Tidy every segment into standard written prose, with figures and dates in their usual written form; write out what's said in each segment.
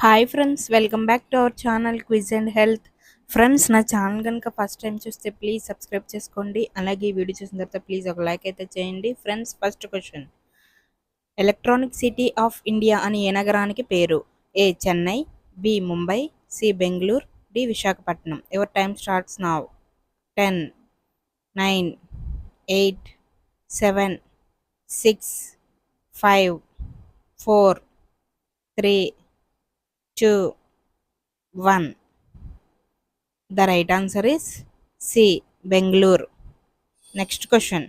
Hi friends, welcome back to our channel quiz and health. Friends, నా channel కనుక first time చూస్తే please subscribe చేసుకోండి. అలాగే ఈ వీడియో చూసిన తర్వాత ప్లీజ్ ఒక లైక్ అయితే చేయండి. Friends, first question: electronic city of India అని ఏ నగరానికి పేరు? A Chennai, B Mumbai, C Bengaluru, D Visakhapatnam. Your time starts now. 10, 9, 8, 7, 6, 5, 4, 3, 2, 1. The right answer is C, Bangalore. Next question.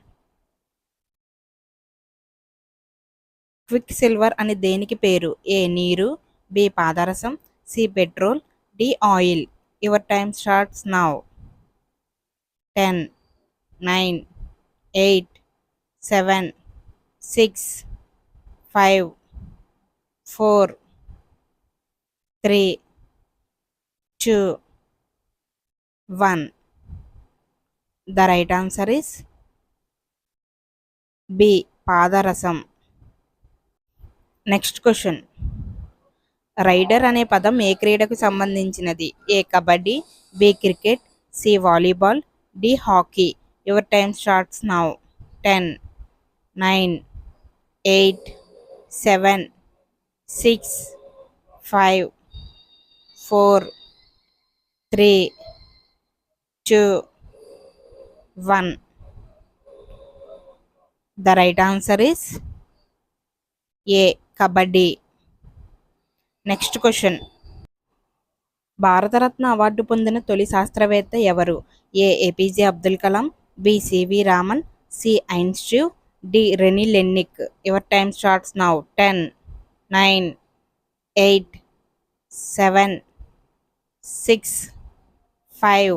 Quick silver అని దేనికి పేరు? ఏ నీరు, బి పాదరసం, C petrol, D oil. Your time starts now. 10, 9, 8, 7, 6, 5, 4, 3, 2, 1. The right answer is B, పాదరసం. Next question. Rider అనే పదం ఏ క్రీడకు సంబంధించినది? A kabaddi, B cricket, C volleyball, D hockey. Your time starts now. 10, 9, 8, 7, 6, 5, 4, 3, 2, 1. The right answer is A, kabaddi. Next question. Bharat Ratna award పొందిన తొలి శాస్త్రవేత్త ఎవరు? A APJ Abdul Kalam, B CV Raman, C Einstein, D Rene Lennick. Your time starts now. 10, 9, 8, 7, 6, 5,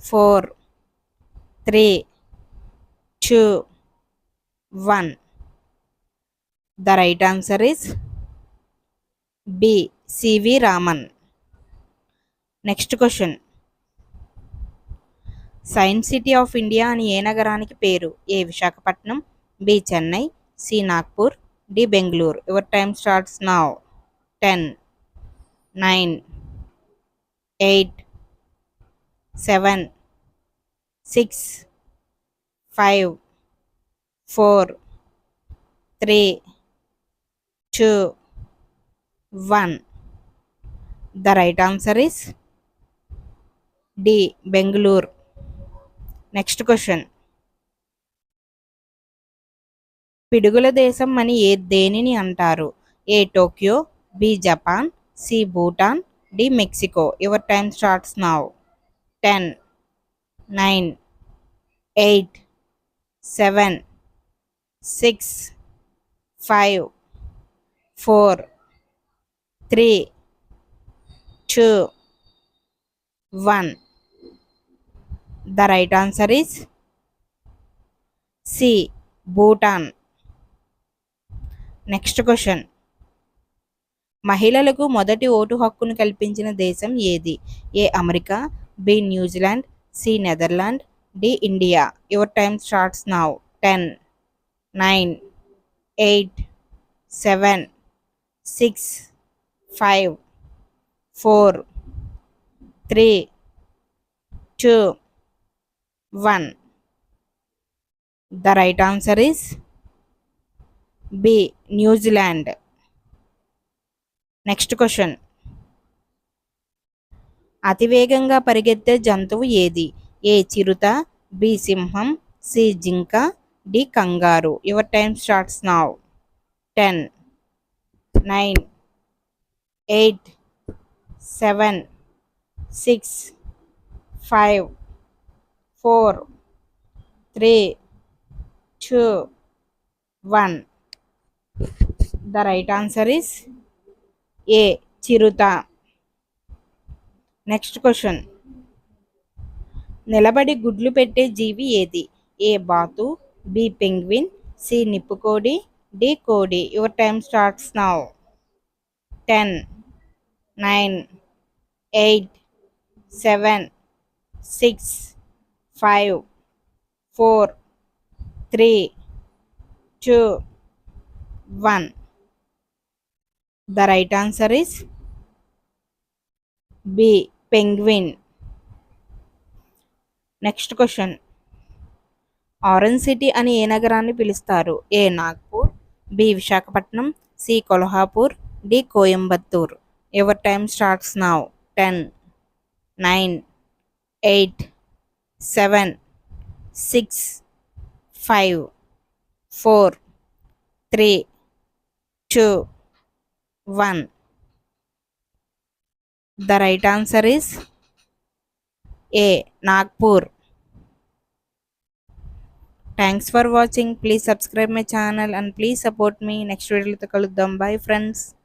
4, 3, 2, 1. The right answer is B, CV Raman. Next question. Science city of India అని ఏ నగరానికి పేరు? A Visakhapatnam, B Chennai, C Nagpur, D Bengaluru. Your time starts now. 10, 9, 8, 7, 6, 5, 4, 3, 2, 1. The right answer is D, Bengaluru. Next question. పిడుగుల దేశం అని దేనిని అంటారు? A Tokyo, B Japan, C Bhutan, D Mexico. Your time starts now. 10, 9, 8, 7, 6, 5, 4, 3, 2, 1. The right answer is C, Bhutan. Next question. మహిళలకు మొదటి ఓటు హక్కును కల్పించిన దేశం ఏది? A America, B New Zealand, C Netherland, D India. Your time starts now. 10, 9, 8, 7, 6, 5, 4, 3, 2, 1. The right answer is B, New Zealand. Next question. అతివేగంగా పరిగెత్తే జంతువు ఏది? ఏ చిరుత, బి సింహం, సి జింక, D kangaroo. Your time starts now. 10, 9, 8, 7, 6, 5, 4, 3, 2, 1. The right answer is A, Chirutha. Next question. నిలబడి గుడ్లు పెట్టే జీవి ఏది? ఏ బాతు, బి పెంగ్విన్, సి నిప్పుకోడి, డి కోడి. Your time starts now. 10, 9, 8, 7, 6, 5, 4, 3, 2, 1. The right answer is B. Penguin. Next question. Orange city అని ఏ నగరాన్ని పిలుస్తారు? A. Nagpur, B. Visakhapatnam, C. Kolhapur, D. Coimbatore. Your time starts now. 10, 9, 8, 7, 6, 5, 4, 3, 2, 1. The right answer is A. Nagpur. Thanks for watching. Please subscribe my channel and please support me. Next video lo kaluddam. Bye friends.